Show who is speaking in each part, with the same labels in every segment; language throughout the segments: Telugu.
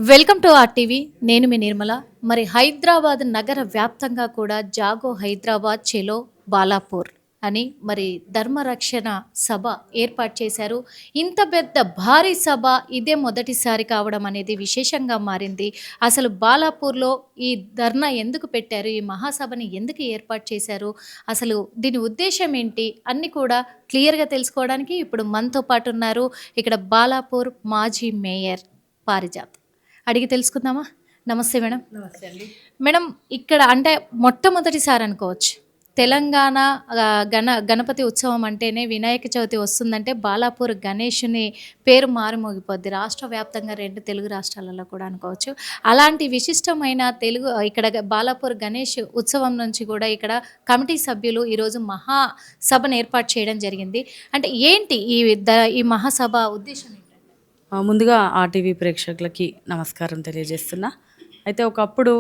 Speaker 1: Welcome to RTV. నేను మీ నిర్మల. మరి హైదరాబాద్ నగర వ్యాప్తంగా కూడా జాగో హైదరాబాద్ చెలో బాలాపూర్ అని మరి ధర్మరక్షణ సభ ఏర్పాటు చేశారు. ఇంత పెద్ద భారీ సభ ఇదే మొదటిసారి కావడం అనేది విశేషంగా మారింది. అసలు బాలాపూర్లో ఈ ధర్నా ఎందుకు పెట్టారు? ఈ మహాసభని ఎందుకు ఏర్పాటు చేశారు? అసలు దీని ఉద్దేశం ఏంటి? అన్నీ కూడా క్లియర్‌గా తెలుసుకోవడానికి ఇప్పుడు మనతో పాటు ఉన్నారు. ఇక్కడ బాలాపూర్ మాజీ మేయర్ పారిజాత్. అడిగి తెలుసుకుందామా? నమస్తే మేడం.
Speaker 2: నమస్తే అండి.
Speaker 1: మేడం, ఇక్కడ అంటే మొట్టమొదటిసారి అనుకోవచ్చు. తెలంగాణ గణపతి ఉత్సవం అంటేనే వినాయక చవితి వస్తుందంటే బాలాపూర్ గణేషుని పేరు మారుమోగిపోద్ది. రాష్ట్ర వ్యాప్తంగా 2 తెలుగు రాష్ట్రాలలో కూడా అనుకోవచ్చు. అలాంటి విశిష్టమైన తెలుగు ఇక్కడ బాలాపూర్ గణేష్ ఉత్సవం నుంచి కూడా ఇక్కడ కమిటీ సభ్యులు ఈరోజు మహాసభను ఏర్పాటు చేయడం జరిగింది. అంటే ఏంటి ఈ మహాసభ ఉద్దేశం ఏంటంటే?
Speaker 2: ముందుగా ఆర్టీవీ ప్రేక్షకులకి నమస్కారం తెలియజేస్తున్నా. అయితే ఒకప్పుడు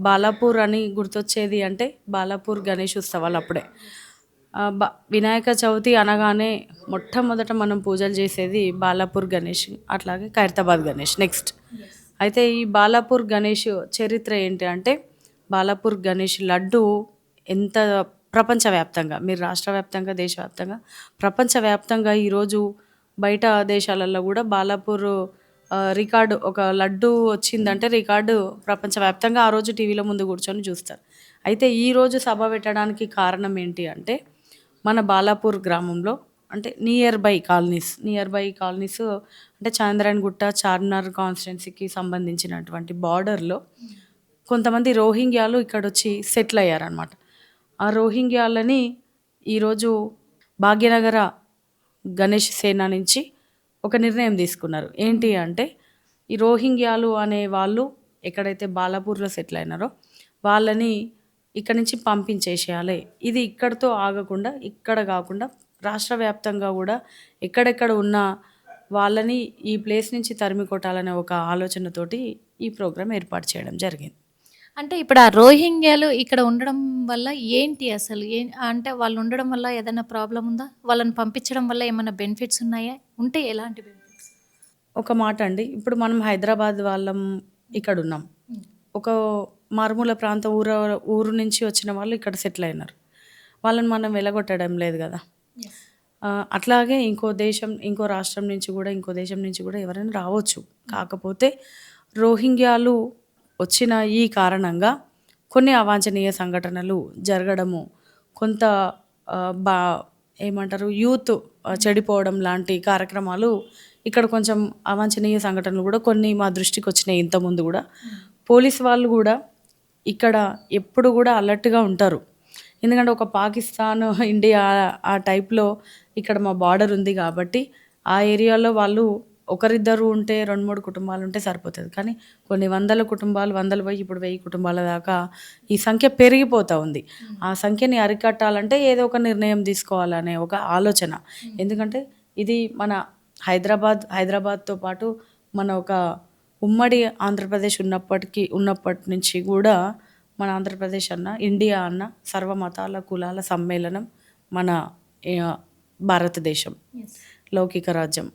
Speaker 2: బాలాపూర్ అని గుర్తొచ్చేది అంటే బాలాపూర్ గణేష్ ఉత్సవాలు అప్పుడే. వినాయక చవితి అనగానే మొట్టమొదట మనం పూజలు చేసేది బాలాపూర్ గణేష్, అట్లాగే ఖైరతాబాద్ గణేష్ నెక్స్ట్. అయితే ఈ బాలాపూర్ గణేష్ చరిత్ర ఏంటి అంటే, బాలాపూర్ గణేష్ లడ్డు ఎంత ప్రపంచవ్యాప్తంగా, మీరు రాష్ట్ర వ్యాప్తంగా, దేశవ్యాప్తంగా, ప్రపంచవ్యాప్తంగా ఈరోజు బయట దేశాలలో కూడా బాలాపూర్ రికార్డు, ఒక లడ్డు వచ్చిందంటే రికార్డు ప్రపంచవ్యాప్తంగా ఆ రోజు టీవీలో ముందు కూర్చొని చూస్తారు. అయితే ఈరోజు సభ పెట్టడానికి కారణం ఏంటి అంటే, మన బాలాపూర్ గ్రామంలో అంటే నియర్ బై కాలనీస్ అంటే చాంద్రాయణ గుట్ట, చార్మినార్ కాన్స్టిట్యున్సీకి సంబంధించినటువంటి బార్డర్లో కొంతమంది రోహింగ్యాలు ఇక్కడ వచ్చి సెటిల్ అయ్యారనమాట. ఆ రోహింగ్యాలని ఈరోజు భాగ్యనగర గణేష్ సేన నుంచి ఒక నిర్ణయం తీసుకున్నారు. ఏంటి అంటే, ఈ రోహింగ్యాలు అనే వాళ్ళు ఎక్కడైతే బాలాపూర్లో సెటిల్ అయినారో వాళ్ళని ఇక్కడ నుంచి పంపించేసేయాలి. ఇది ఇక్కడితో ఆగకుండా, ఇక్కడ కాకుండా రాష్ట్ర వ్యాప్తంగా కూడా ఎక్కడెక్కడ ఉన్న వాళ్ళని ఈ ప్లేస్ నుంచి తరిమి కొట్టాలనే ఒక ఆలోచనతోటి ఈ ప్రోగ్రాం ఏర్పాటు చేయడం జరిగింది.
Speaker 1: అంటే ఇప్పుడు ఆ రోహింగ్యాలు ఇక్కడ ఉండడం వల్ల ఏంటి అసలు? అంటే వాళ్ళు ఉండడం వల్ల ఏదైనా ప్రాబ్లమ్ ఉందా? వాళ్ళని పంపించడం వల్ల ఏమైనా బెనిఫిట్స్ ఉన్నాయా? ఉంటే ఎలాంటి బెనిఫిట్స్?
Speaker 2: ఒక మాట అండి, ఇప్పుడు మనం హైదరాబాద్ వాళ్ళం ఇక్కడ ఉన్నాం. ఒక మారుమూల ప్రాంత ఊరు నుంచి వచ్చిన వాళ్ళు ఇక్కడ సెటిల్ అయినారు. వాళ్ళని మనం వెలగొట్టడం లేదు కదా. అట్లాగే ఇంకో రాష్ట్రం నుంచి కూడా, ఇంకో దేశం నుంచి కూడా ఎవరైనా రావచ్చు. కాకపోతే రోహింగ్యాలు వచ్చిన ఈ కారణంగా కొన్ని అవాంఛనీయ సంఘటనలు జరగడము, కొంత బా ఏమంటారు యూత్ చెడిపోవడం లాంటి కార్యక్రమాలు, ఇక్కడ కొంచెం అవాంఛనీయ సంఘటనలు కూడా కొన్ని మా దృష్టికి వచ్చినాయి. ఇంతకుముందు కూడా పోలీస్ వాళ్ళు కూడా ఇక్కడ ఎప్పుడు కూడా అలర్ట్గా ఉంటారు. ఎందుకంటే ఒక పాకిస్తాన్, ఇండియా ఆ టైప్లో ఇక్కడ మా బార్డర్ ఉంది కాబట్టి ఆ ఏరియాలో వాళ్ళు ఒకరిద్దరు ఉంటే, 2-3 కుటుంబాలు ఉంటే సరిపోతుంది. కానీ కొన్ని వందల కుటుంబాలు, వందలు పోయి ఇప్పుడు 1000 కుటుంబాల దాకా ఈ సంఖ్య పెరిగిపోతూ ఉంది. ఆ సంఖ్యని అరికట్టాలంటే ఏదో ఒక నిర్ణయం తీసుకోవాలనే ఒక ఆలోచన. ఎందుకంటే ఇది మన హైదరాబాద్తో పాటు మన ఒక ఉమ్మడి ఆంధ్రప్రదేశ్ ఉన్నప్పటి నుంచి కూడా మన ఆంధ్రప్రదేశ్ అన్న, ఇండియా అన్న సర్వమతాల కులాల సమ్మేళనం మన భారతదేశం, లౌకిక రాజ్యం.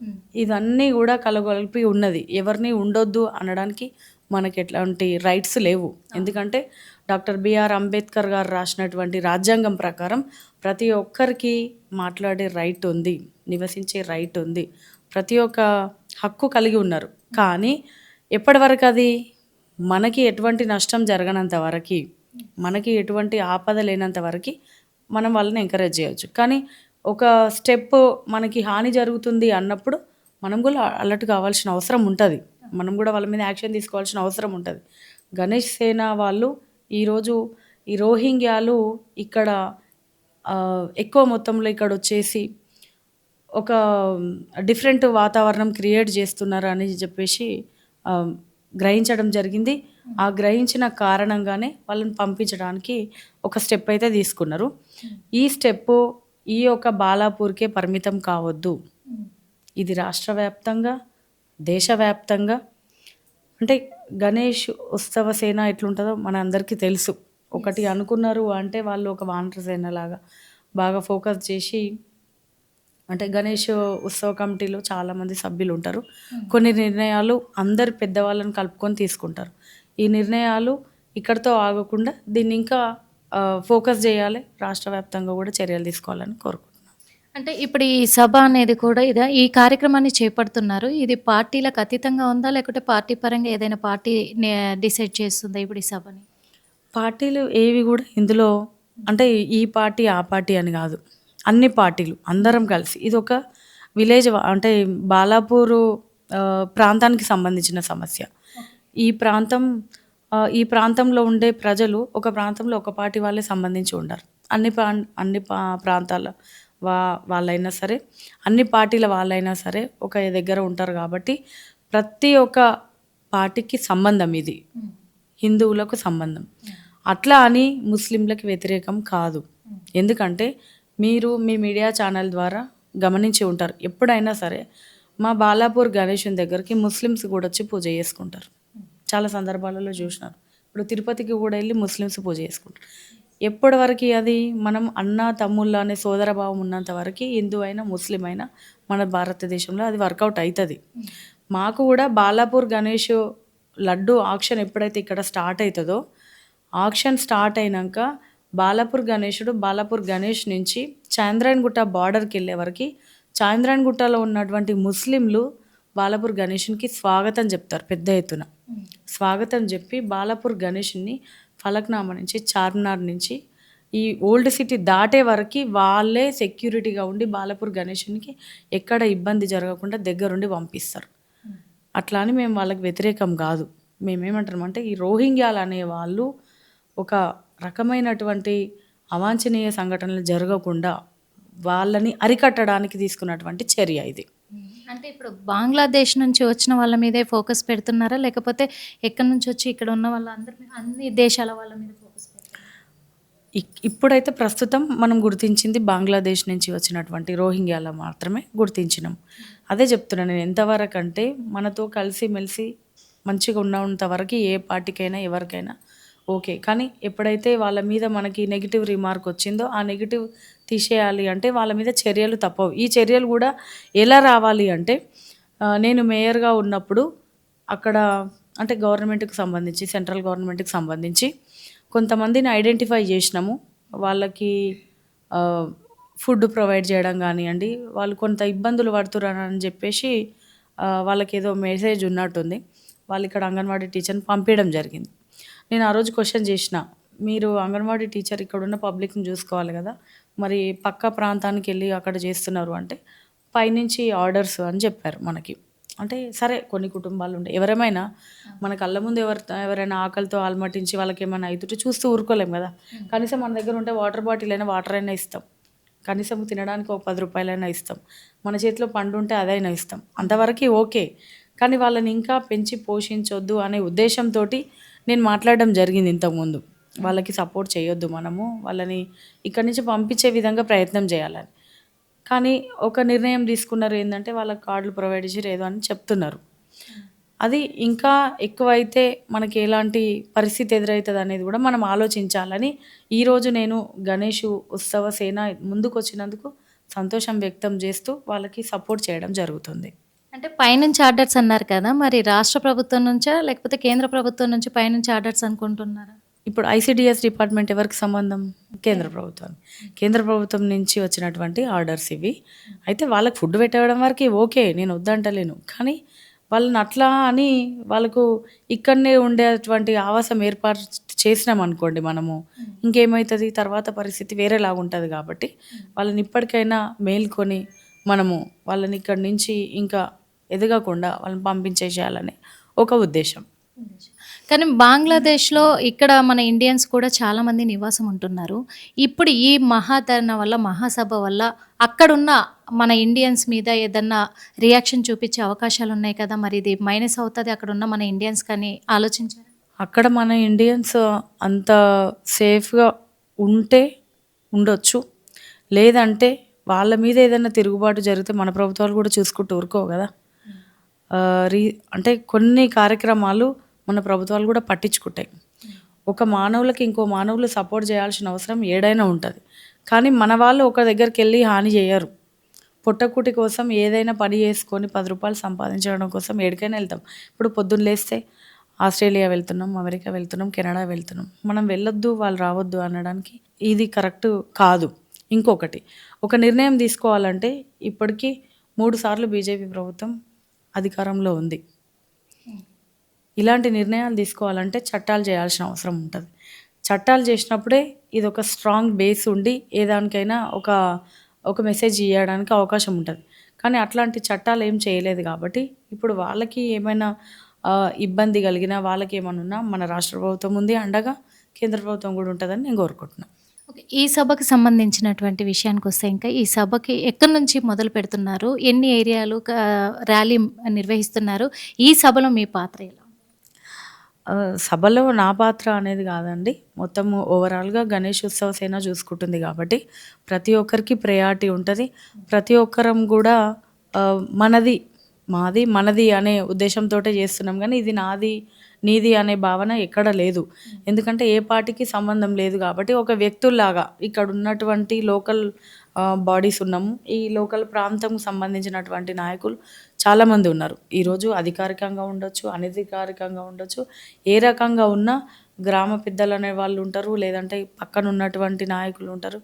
Speaker 2: ఇవన్నీ కూడా కలగొలిపి ఉన్నది. ఎవరిని ఉండొద్దు అనడానికి మనకి ఎట్లాంటి రైట్స్ లేవు. ఎందుకంటే డాక్టర్ బిఆర్ అంబేద్కర్ గారు రాసినటువంటి రాజ్యాంగం ప్రకారం ప్రతి ఒక్కరికి మాట్లాడే రైట్ ఉంది, నివసించే రైట్ ఉంది, ప్రతి ఒక్క హక్కు కలిగి ఉన్నారు. కానీ ఎప్పటి వరకు అది మనకి ఎటువంటి నష్టం జరగనంత వరకు, మనకి ఎటువంటి ఆపద లేనంత వరకు మనం వాళ్ళని ఎంకరేజ్ చేయొచ్చు. కానీ ఒక స్టెప్ మనకి హాని జరుగుతుంది అన్నప్పుడు మనం కూడా అలర్ట్ కావాల్సిన అవసరం ఉంటుంది. మనం కూడా వాళ్ళ మీద యాక్షన్ తీసుకోవాల్సిన అవసరం ఉంటుంది. గణేష్ సేన వాళ్ళు ఈరోజు ఈ రోహింగ్యాలు ఇక్కడ ఎక్కువ మొత్తంలో ఇక్కడ వచ్చేసి ఒక డిఫరెంట్ వాతావరణం క్రియేట్ చేస్తున్నారు అని చెప్పేసి గ్రహించడం జరిగింది. ఆ గ్రహించిన కారణంగానే వాళ్ళని పంపించడానికి ఒక స్టెప్ అయితే తీసుకున్నారు. ఈ స్టెప్పు ఈ యొక్క బాలాపూర్కే పరిమితం కావద్దు. ఇది రాష్ట్ర వ్యాప్తంగా, దేశవ్యాప్తంగా, అంటే గణేష్ ఉత్సవ సేన ఎట్లుంటుందో మన అందరికీ తెలుసు. ఒకటి అనుకున్నారు అంటే వాళ్ళు ఒక వానర సేనలాగా బాగా ఫోకస్ చేసి అంటే గణేష్ ఉత్సవ కమిటీలో చాలామంది సభ్యులు ఉంటారు. కొన్ని నిర్ణయాలు అందరు పెద్దవాళ్ళని కలుపుకొని తీసుకుంటారు. ఈ నిర్ణయాలు ఇక్కడితో ఆగకుండా దీన్ని ఇంకా ఫోకస్ చేయాలి, రాష్ట్ర వ్యాప్తంగా కూడా చర్యలు తీసుకోవాలని కోరుకుంటున్నాను.
Speaker 1: అంటే ఇప్పుడు ఈ సభ అనేది కూడా ఈ కార్యక్రమాన్ని చేపడుతున్నారు. ఇది పార్టీలకు అతీతంగా ఉందా? లేకుంటే పార్టీ పరంగా ఏదైనా పార్టీ డిసైడ్ చేస్తుందా ఇప్పుడు ఈ సభని?
Speaker 2: పార్టీలు ఏవి కూడా ఇందులో అంటే ఈ పార్టీ ఆ పార్టీ అని కాదు, అన్ని పార్టీలు అందరం కలిసి ఇది ఒక విలేజ్ అంటే బాలాపూరు ప్రాంతానికి సంబంధించిన సమస్య. ఈ ప్రాంతం ఈ ప్రాంతంలో ఉండే ప్రజలు ఒక ప్రాంతంలో ఒక పార్టీ వాళ్ళే సంబంధించి ఉండరు. అన్ని ప్రాంతాల వాళ్ళైనా సరే, అన్ని పార్టీల వాళ్ళైనా సరే ఒక దగ్గర ఉంటారు. కాబట్టి ప్రతి ఒక్క పార్టీకి సంబంధం ఇది, హిందువులకు సంబంధం. అట్లా అని ముస్లింలకు వ్యతిరేకం కాదు. ఎందుకంటే మీరు మీ మీడియా ఛానల్ ద్వారా గమనించి ఉంటారు, ఎప్పుడైనా సరే మా బాలాపూర్ గణేశుని దగ్గరికి ముస్లిమ్స్ కూడా వచ్చి పూజ చేసుకుంటారు. చాలా సందర్భాలలో చూసినారు. ఇప్పుడు తిరుపతికి కూడా వెళ్ళి ముస్లిమ్స్ పూజ చేసుకుంటారు. ఎప్పటి వరకు అది మనం అన్న తమ్ముళ్ళ అనే సోదర భావం ఉన్నంత వరకు హిందూ అయినా ముస్లిం అయినా మన భారతదేశంలో అది వర్కౌట్ అవుతుంది. మాకు కూడా బాలాపూర్ గణేష్ లడ్డు ఆక్షన్ ఎప్పుడైతే ఇక్కడ స్టార్ట్ అవుతుందో, ఆక్షన్ స్టార్ట్ అయినాక బాలాపూర్ గణేష్ నుంచి చాంద్రాయణగుట్ట బార్డర్కి వెళ్ళే వరకు చాంద్రాయణగుట్టలో ఉన్నటువంటి ముస్లింలు బాలాపూర్ గణేషునికి స్వాగతం చెప్తారు. పెద్ద ఎత్తున స్వాగతం చెప్పి బాలాపూర్ గణేషుని ఫలక్నామా నుంచి చార్మినార్ నుంచి ఈ ఓల్డ్ సిటీ దాటే వరకు వాళ్ళే సెక్యూరిటీగా ఉండి బాలాపూర్ గణేషునికి ఎక్కడ ఇబ్బంది జరగకుండా దగ్గరుండి పంపిస్తారు. అట్లా అని మేము వాళ్ళకి వ్యతిరేకం కాదు. మేమేమంటామంటే ఈ రోహింగ్యాలు అనే వాళ్ళు ఒక రకమైనటువంటి అవాంఛనీయ సంఘటనలు జరగకుండా వాళ్ళని అరికట్టడానికి తీసుకున్నటువంటి చర్య ఇది.
Speaker 1: అంటే ఇప్పుడు బంగ్లాదేశ్ నుంచి వచ్చిన వాళ్ళ మీదే ఫోకస్ పెడుతున్నారా? లేకపోతే ఎక్కడి నుంచి వచ్చి ఇక్కడ ఉన్న వాళ్ళందరి మీద, అన్ని దేశాల వాళ్ళ మీద ఫోకస్ పెడుతున్నారా?
Speaker 2: ఇప్పుడైతే ప్రస్తుతం మనం గుర్తించింది బంగ్లాదేశ్ నుంచి వచ్చినటువంటి రోహింగ్యాల మాత్రమే గుర్తించినాం. అదే చెప్తున్నాను నేను, ఎంతవరకు అంటే మనతో కలిసిమెలిసి మంచిగా ఉన్నంత వరకు ఏ పార్టీకైనా ఎవరికైనా ఓకే. కానీ ఎప్పుడైతే వాళ్ళ మీద మనకి నెగిటివ్ రిమార్క్ వచ్చిందో ఆ నెగిటివ్ తీసేయాలి అంటే వాళ్ళ మీద చర్యలు తప్పవు. ఈ చర్యలు కూడా ఎలా రావాలి అంటే నేను మేయర్గా ఉన్నప్పుడు అక్కడ అంటే గవర్నమెంట్కి సంబంధించి, సెంట్రల్ గవర్నమెంట్కి సంబంధించి కొంతమందిని ఐడెంటిఫై చేసినాము. వాళ్ళకి ఫుడ్ ప్రొవైడ్ చేయడం కానివ్వండి, వాళ్ళు కొంత ఇబ్బందులు పడుతున్నారని చెప్పేసి వాళ్ళకి ఏదో మెసేజ్ ఉన్నట్టుంది. వాళ్ళు ఇక్కడ అంగన్వాడీ టీచర్ని పంపించడం జరిగింది. నేను ఆ రోజు క్వశ్చన్ చేసిన, మీరు అంగన్వాడీ టీచర్ ఇక్కడ ఉన్న పబ్లిక్ని చూసుకోవాలి కదా, మరి పక్క ప్రాంతానికి వెళ్ళి అక్కడ చేస్తున్నారు అంటే పైనుంచి ఆర్డర్స్ అని చెప్పారు మనకి. అంటే సరే కొన్ని కుటుంబాలు ఉండే, ఎవరేమైనా మన కళ్ళ ముందు ఎవరైనా ఆకలితో ఆల్మటించి వాళ్ళకి ఏమైనా అవుతుంటే చూస్తూ ఊరుకోలేం కదా. కనీసం మన దగ్గర ఉంటే వాటర్ బాటిల్ అయినా వాటర్ అయినా ఇస్తాం, కనీసం తినడానికి ఒక 10 రూపాయలైనా ఇస్తాం, మన చేతిలో పండు ఉంటే అదైనా ఇస్తాం, అంతవరకు ఓకే. కానీ వాళ్ళని ఇంకా పెంచి పోషించొద్దు అనే ఉద్దేశంతో నేను మాట్లాడడం జరిగింది ఇంతకుముందు. వాళ్ళకి సపోర్ట్ చేయొద్దు, మనము వాళ్ళని ఇక్కడి నుంచి పంపించే విధంగా ప్రయత్నం చేయాలని. కానీ ఒక నిర్ణయం తీసుకున్నారు, ఏంటంటే వాళ్ళకి కార్డులు ప్రొవైడ్ చేసి ఏదో అని చెప్తున్నారు. అది ఇంకా ఎక్కువైతే మనకి ఎలాంటి పరిస్థితి ఎదురవుతుంది అనేది కూడా మనం ఆలోచించాలని ఈరోజు నేను గణేష్ ఉత్సవ సేన ముందుకు వచ్చినందుకు సంతోషం వ్యక్తం చేస్తూ వాళ్ళకి సపోర్ట్ చేయడం జరుగుతుంది.
Speaker 1: అంటే పైనుంచి ఆర్డర్స్ అన్నారు కదా, మరి రాష్ట్ర ప్రభుత్వం నుంచా లేకపోతే కేంద్ర ప్రభుత్వం నుంచి పైనుంచి ఆర్డర్స్ అనుకుంటున్నారా?
Speaker 2: ఇప్పుడు ఐసిడిఎస్ డిపార్ట్మెంట్ ఎవరికి సంబంధం? కేంద్ర ప్రభుత్వం. కేంద్ర ప్రభుత్వం నుంచి వచ్చినటువంటి ఆర్డర్స్ ఇవి. అయితే వాళ్ళకి ఫుడ్ పెట్టడం వరకు ఓకే, నేను వద్దంటలేను. కానీ వాళ్ళని అట్లా అని వాళ్ళకు ఇక్కడనే ఉండేటువంటి ఆవాసం ఏర్పాటు చేసినాం అనుకోండి మనము, ఇంకేమవుతుంది, తర్వాత పరిస్థితి వేరేలాగా ఉంటుంది. కాబట్టి వాళ్ళని ఇప్పటికైనా మేల్కొని మనము వాళ్ళని ఇక్కడి నుంచి ఇంకా ఎదగకుండా వాళ్ళని పంపించేసేయాలని ఒక ఉద్దేశం.
Speaker 1: కానీ బంగ్లాదేశ్లో ఇక్కడ మన ఇండియన్స్ కూడా చాలామంది నివాసం ఉంటున్నారు. ఇప్పుడు ఈ మహాధరణ వల్ల, మహాసభ వల్ల అక్కడున్న మన ఇండియన్స్ మీద ఏదన్నా రియాక్షన్ చూపించే అవకాశాలు ఉన్నాయి కదా, మరి ఇది మైనస్ అవుతుంది అక్కడున్న మన ఇండియన్స్ కానీ ఆలోచించారు?
Speaker 2: అక్కడ మన ఇండియన్స్ అంత సేఫ్గా ఉంటే ఉండొచ్చు, లేదంటే వాళ్ళ మీద ఏదైనా తిరుగుబాటు జరిగితే మన ప్రభుత్వాలు కూడా చూసుకుంటూ ఊరుకోవు కదా. అంటే కొన్ని కార్యక్రమాలు మన ప్రభుత్వాలు కూడా పట్టించుకుంటాయి. ఒక మానవులకి ఇంకో మానవులు సపోర్ట్ చేయాల్సిన అవసరం ఏడైనా ఉంటుంది. కానీ మన వాళ్ళు ఒక దగ్గరికి వెళ్ళి హాని చేయరు. పొట్టకూటి కోసం ఏదైనా పని చేసుకొని 10 రూపాయలు సంపాదించడం కోసం ఎక్కడికైనా వెళ్తాం. ఇప్పుడు పొద్దున్న లేస్తే ఆస్ట్రేలియా వెళ్తున్నాం, అమెరికా వెళ్తున్నాం, కెనడా వెళ్తున్నాం. మనం వెళ్ళొద్దు, వాళ్ళు రావద్దు అనడానికి ఇది కరెక్ట్ కాదు. ఇంకొకటి, ఒక నిర్ణయం తీసుకోవాలంటే ఇప్పటికీ 3 సార్లు బీజేపీ ప్రభుత్వం అధికారంలో ఉంది. ఇలాంటి నిర్ణయాలు తీసుకోవాలంటే చట్టాలు చేయాల్సిన అవసరం ఉంటుంది. చట్టాలు చేసినప్పుడే ఇది ఒక స్ట్రాంగ్ బేస్ ఉండి ఏ దానికైనా ఒక మెసేజ్ ఇవ్వడానికి అవకాశం ఉంటుంది. కానీ అట్లాంటి చట్టాలు ఏం చేయలేదు కాబట్టి ఇప్పుడు వాళ్ళకి ఏమైనా ఇబ్బంది కలిగినా, వాళ్ళకి ఏమైనా ఉన్నా మన రాష్ట్ర ప్రభుత్వం ఉంది అండగా, కేంద్ర ప్రభుత్వం కూడా ఉంటుందని నేను కోరుకుంటున్నాను.
Speaker 1: ఓకే. ఈ సభకు సంబంధించినటువంటి విషయానికొస్తే ఇంకా ఈ సభకి ఎక్కడి నుంచి మొదలు పెడుతున్నారు? ఎన్ని ఏరియాలు ర్యాలీ నిర్వహిస్తున్నారు? ఈ సభలో మీ పాత్ర ఎలా?
Speaker 2: సభలో నా పాత్ర అనేది కాదండి. మొత్తము ఓవరాల్‌గా గణేష్ ఉత్సవ సేన చూసుకుంటుంది కాబట్టి ప్రతి ఒక్కరికి ప్రయారిటీ ఉంటది. ప్రతి ఒక్కరం కూడా మనది, మాది, మనది అనే ఉద్దేశంతోటే చేస్తున్నాం గానీ ఇది నాది, నీది అనే భావన ఎక్కడ లేదు. ఎందుకంటే ఏ పార్టీకి సంబంధం లేదు కాబట్టి ఒక వ్యక్తుల్లాగా ఇక్కడ ఉన్నటువంటి లోకల్ బాడీస్ ఉన్నాము. ఈ లోకల్ ప్రాంతంకు సంబంధించినటువంటి నాయకులు చాలామంది ఉన్నారు. ఈరోజు అధికారికంగా ఉండొచ్చు, అనధికారికంగా ఉండొచ్చు. ఏ రకంగా ఉన్నా గ్రామ పెద్దలు అనే వాళ్ళు ఉంటారు, లేదంటే పక్కన ఉన్నటువంటి నాయకులు ఉంటారు.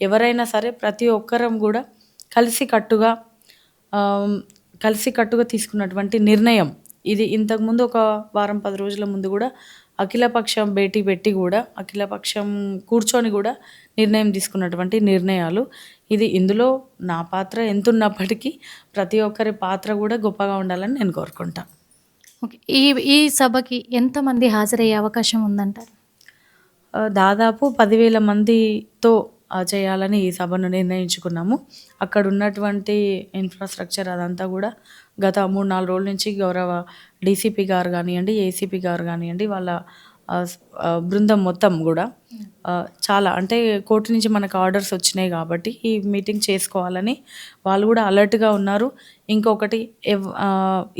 Speaker 2: ఎవరైనా సరే ప్రతి ఒక్కరం కూడా కలిసికట్టుగా తీసుకున్నటువంటి నిర్ణయం ఇది. ఇంతకుముందు ఒక వారం 10 రోజుల ముందు కూడా అఖిలపక్షం భేటీ పెట్టి కూడా అఖిలపక్షం కూర్చొని కూడా నిర్ణయం తీసుకున్నటువంటి నిర్ణయాలు ఇది. ఇందులో నా పాత్ర ఎంతున్నప్పటికీ ప్రతి ఒక్కరి పాత్ర కూడా గొప్పగా ఉండాలని నేను కోరుకుంటాను.
Speaker 1: ఓకే. ఈ సభకి ఎంతమంది హాజరయ్యే అవకాశం ఉందంటారు?
Speaker 2: దాదాపు 10,000 మందితో చేయాలని ఈ సభను నిర్ణయించుకున్నాము. అక్కడ ఉన్నటువంటి ఇన్ఫ్రాస్ట్రక్చర్ అదంతా కూడా గత 3-4 రోజుల నుంచి గౌరవ డీసీపీ గారు కానివ్వండి, ఏసీపీ గారు కానివ్వండి, వాళ్ళ బృందం మొత్తం కూడా చాలా అంటే కోర్టు నుంచి మనకు ఆర్డర్స్ వచ్చినాయి కాబట్టి ఈ మీటింగ్ చేసుకోవాలని వాళ్ళు కూడా అలర్ట్గా ఉన్నారు. ఇంకొకటి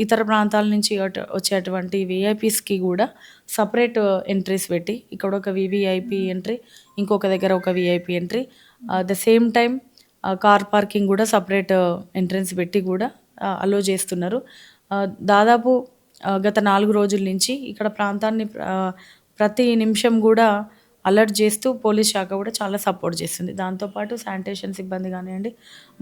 Speaker 2: ఇతర ప్రాంతాల నుంచి వచ్చేటువంటి విఐపీస్కి కూడా సపరేట్ ఎంట్రీస్ పెట్టి ఇక్కడ ఒక వివిఐపీ ఎంట్రీ, ఇంకొక దగ్గర ఒక VIP entry, the same time car parking కూడా సపరేట్ ఎంట్రన్స్ పెట్టి కూడా అలో చేస్తున్నారు. దాదాపు గత 4 రోజుల నుంచి ఇక్కడ ప్రాంతాన్ని ప్రతి నిమిషం కూడా అలర్ట్ చేస్తూ పోలీస్ శాఖ కూడా చాలా సపోర్ట్ చేస్తుంది. దాంతోపాటు శానిటేషన్ సిబ్బంది కానివ్వండి,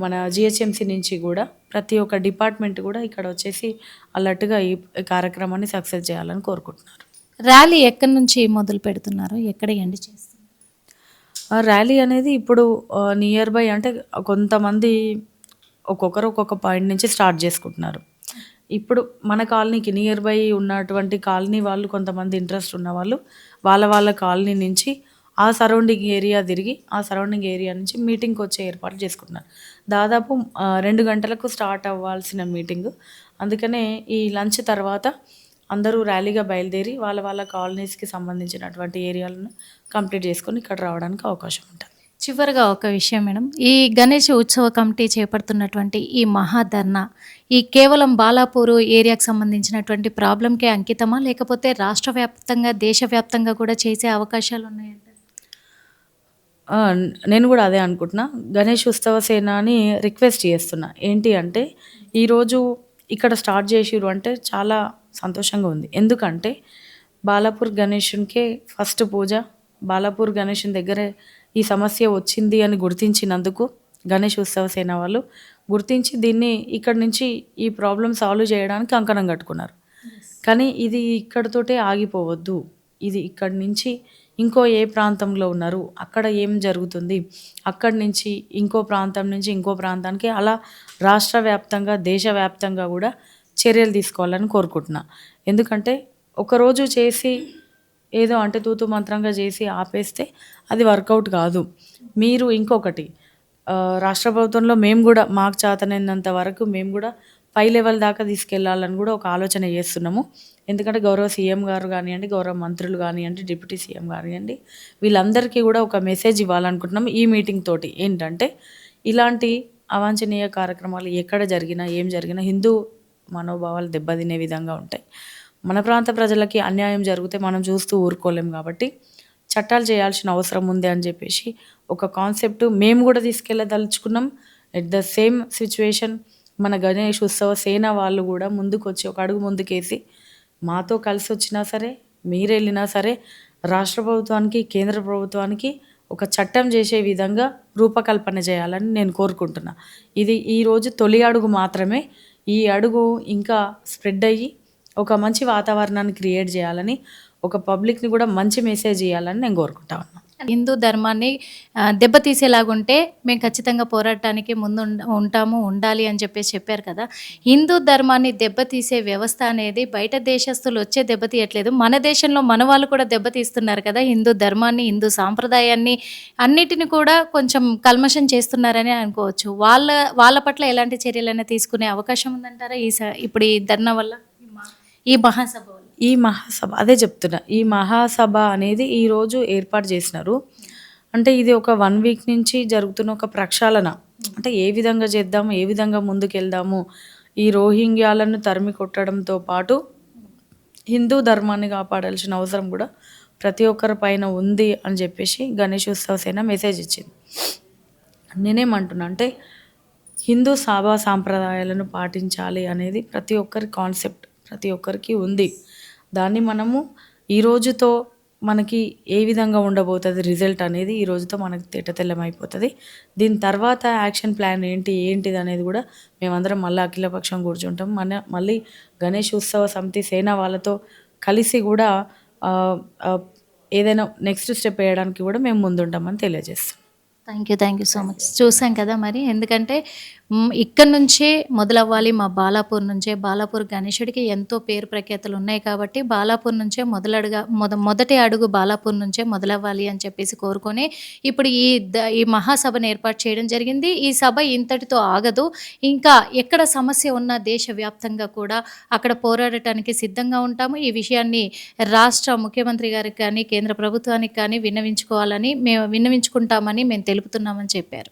Speaker 2: మన జిహెచ్ఎంసీ నుంచి కూడా ప్రతి ఒక్క డిపార్ట్మెంట్ కూడా ఇక్కడ వచ్చేసి అలర్ట్గా ఈ కార్యక్రమాన్ని సక్సెస్ చేయాలని కోరుకుంటున్నారు.
Speaker 1: ర్యాలీ ఎక్కడి నుంచి మొదలు పెడుతున్నారు? ఎక్కడ ఎండ్ చేస్తున్నారు?
Speaker 2: ర్యాలీ అనేది ఇప్పుడు నియర్ బై అంటే కొంతమంది ఒక్కొక్కరు ఒక్కొక్క పాయింట్ నుంచి స్టార్ట్ చేసుకుంటున్నారు. ఇప్పుడు మన కాలనీకి నియర్ బై ఉన్నటువంటి కాలనీ వాళ్ళు కొంతమంది ఇంట్రెస్ట్ ఉన్న వాళ్ళు వాళ్ళ కాలనీ నుంచి ఆ సరౌండింగ్ ఏరియా తిరిగి ఆ సరౌండింగ్ ఏరియా నుంచి మీటింగ్కి వచ్చే ఏర్పాటు చేసుకుంటున్నారు. దాదాపు 2 గంటలకు స్టార్ట్ అవ్వాల్సిన మీటింగ్, అందుకనే ఈ లంచ్ తర్వాత అందరూ ర్యాలీగా బయలుదేరి వాళ్ళ కాలనీస్కి సంబంధించినటువంటి ఏరియాలను కంప్లీట్ చేసుకొని ఇక్కడ రావడానికి అవకాశం ఉంటుంది.
Speaker 1: చివరిగా ఒక విషయం మేడం, ఈ గణేష్ ఉత్సవ కమిటీ చేపడుతున్నటువంటి ఈ మహాధర్నా ఈ కేవలం బాలాపూర్ ఏరియాకు సంబంధించినటువంటి ప్రాబ్లంకే అంకితమా, లేకపోతే రాష్ట్ర వ్యాప్తంగా దేశవ్యాప్తంగా కూడా చేసే అవకాశాలు ఉన్నాయంట?
Speaker 2: నేను కూడా అదే అనుకుంటున్నా. గణేష్ ఉత్సవ సేనాని రిక్వెస్ట్ చేస్తున్నా ఏంటి అంటే, ఈరోజు ఇక్కడ స్టార్ట్ చేసిరు అంటే చాలా సంతోషంగా ఉంది. ఎందుకంటే బాలాపూర్ గణేషునికే ఫస్ట్ పూజ, బాలాపూర్ గణేషుని దగ్గరే ఈ సమస్య వచ్చింది అని గుర్తించినందుకు గణేష్ ఉత్సవ సేన వాళ్ళు గుర్తించి దీన్ని ఇక్కడి నుంచి ఈ ప్రాబ్లం సాల్వ్ చేయడానికి కంకణం కట్టుకున్నారు. కానీ ఇది ఇక్కడితోటే ఆగిపోవద్దు. ఇది ఇక్కడి నుంచి ఇంకో ఏ ప్రాంతంలో ఉన్నారు, అక్కడ ఏం జరుగుతుంది, అక్కడి నుంచి ఇంకో ప్రాంతం నుంచి ఇంకో ప్రాంతానికి అలా రాష్ట్ర వ్యాప్తంగా దేశవ్యాప్తంగా కూడా చర్యలు తీసుకోవాలని కోరుకుంటున్నా. ఎందుకంటే ఒకరోజు చేసి ఏదో అంటే తూతు మంత్రంగా చేసి ఆపేస్తే అది వర్కౌట్ కాదు. మీరు ఇంకొకటి రాష్ట్ర ప్రభుత్వంలో మేము కూడా మాకు చేతనైనంత వరకు మేము కూడా పై లెవెల్ దాకా తీసుకెళ్లాలని కూడా ఒక ఆలోచన చేస్తున్నాము. ఎందుకంటే గౌరవ సీఎం గారు కానివ్వండి, గౌరవ మంత్రులు కానివ్వండి, డిప్యూటీ సీఎం కానివ్వండి, వీళ్ళందరికీ కూడా ఒక మెసేజ్ ఇవ్వాలనుకుంటున్నాము ఈ మీటింగ్ తోటి. ఏంటంటే ఇలాంటి అవాంఛనీయ కార్యక్రమాలు ఎక్కడ జరిగినా ఏం జరిగినా హిందూ మనోభావాలు దెబ్బతినే విధంగా ఉంటాయి. మన ప్రాంత ప్రజలకి అన్యాయం జరిగితే మనం చూస్తూ ఊరుకోలేం కాబట్టి చట్టాలు చేయాల్సిన అవసరం ఉంది అని చెప్పేసి ఒక కాన్సెప్ట్ మేము కూడా తీసుకెళ్ళదలుచుకున్నాం. ఎట్ ద సేమ్ సిచ్యువేషన్ మన గణేష్ ఉత్సవ సేన వాళ్ళు కూడా ముందుకు వచ్చి ఒక అడుగు ముందుకేసి మాతో కలిసి వచ్చినా సరే, మీరు వెళ్ళినా సరే, రాష్ట్ర ప్రభుత్వానికి, కేంద్ర ప్రభుత్వానికి ఒక చట్టం చేసే విధంగా రూపకల్పన చేయాలని నేను కోరుకుంటున్నా. ఇది ఈరోజు తొలి అడుగు మాత్రమే. ఈ అడుగు ఇంకా స్ప్రెడ్ అయ్యి ఒక మంచి వాతావరణాన్ని క్రియేట్ చేయాలని, ఒక పబ్లిక్ని కూడా మంచి మెసేజ్ ఇవ్వాలని నేను కోరుకుంటా ఉన్నాను.
Speaker 1: హిందూ ధర్మాన్ని దెబ్బతీసేలాగుంటే మేము ఖచ్చితంగా పోరాటానికి ముందు ఉంటాము, ఉండాలి అని చెప్పారు కదా. హిందూ ధర్మాన్ని దెబ్బతీసే వ్యవస్థ అనేది బయట దేశస్తులు వచ్చే దెబ్బతీయట్లేదు, మన దేశంలో మన వాళ్ళు కూడా దెబ్బతీస్తున్నారు కదా. హిందూ ధర్మాన్ని, హిందూ సాంప్రదాయాన్ని అన్నిటిని కూడా కొంచెం కల్మషం చేస్తున్నారని అనుకోవచ్చు. వాళ్ళ పట్ల ఎలాంటి చర్యలైనా తీసుకునే అవకాశం ఉందంటారా ఇప్పుడు ఈ ధర్నా వల్ల, ఈ మహాసభ వల్ల?
Speaker 2: ఈ మహాసభ అదే చెప్తున్నా, ఈ మహాసభ అనేది ఈరోజు ఏర్పాటు చేసినారు. అంటే ఇది ఒక 1 వీక్ నుంచి జరుగుతున్న ఒక ప్రక్షాళన. అంటే ఏ విధంగా చేద్దాము, ఏ విధంగా ముందుకు వెళ్దాము, ఈ రోహింగ్యాలను తరిమి కొట్టడంతో పాటు హిందూ ధర్మాన్ని కాపాడాల్సిన అవసరం కూడా ప్రతి ఒక్కరి పైన ఉంది అని చెప్పేసి గణేష్ ఉత్సవ సేన మెసేజ్ ఇచ్చింది. నేనేమంటున్నా అంటే హిందూ సాంప్రదాయాలను పాటించాలి అనేది ప్రతి ఒక్కరి కాన్సెప్ట్, ప్రతి ఒక్కరికి ఉంది. దాన్ని మనము ఈ రోజుతో మనకి ఏ విధంగా ఉండబోతుంది రిజల్ట్ అనేది ఈ రోజుతో మనకి తేటతెల్లమైపోతుంది. దీని తర్వాత యాక్షన్ ప్లాన్ ఏంటిది అనేది కూడా మేమందరం మళ్ళీ అఖిలపక్షం కూర్చుంటాం. మళ్ళీ గణేష్ ఉత్సవ సమితి సేన వాళ్ళతో కలిసి కూడా ఏదైనా నెక్స్ట్ స్టెప్ వేయడానికి కూడా మేము ముందుంటామని తెలియజేస్తాం.
Speaker 1: Thank you so much. చూసాం కదా మరి, ఎందుకంటే ఇక్కడ నుంచే మొదలవ్వాలి, మా బాలాపూర్ నుంచే. బాలాపూర్ గణేశుడికి ఎంతో పేరు ప్రఖ్యాతులు ఉన్నాయి కాబట్టి బాలాపూర్ నుంచే మొదటి అడుగు బాలాపూర్ నుంచే మొదలవ్వాలి అని చెప్పేసి కోరుకొని ఇప్పుడు ఈ మహాసభను ఏర్పాటు చేయడం జరిగింది. ఈ సభ ఇంతటితో ఆగదు, ఇంకా ఎక్కడ సమస్య ఉన్న దేశవ్యాప్తంగా కూడా అక్కడ పోరాడటానికి సిద్ధంగా ఉంటాము. ఈ విషయాన్ని రాష్ట్ర ముఖ్యమంత్రి గారికి కానీ, కేంద్ర ప్రభుత్వానికి కానీ విన్నవించుకుంటామని మేము తెలుపుతున్నామని చెప్పారు.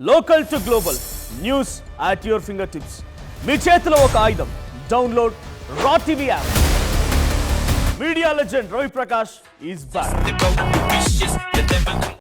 Speaker 3: Local to global news at your fingertips. మీ చేతిలో ఒక ఆయుధం. Download R TV app. Media legend Ravi Prakash is back.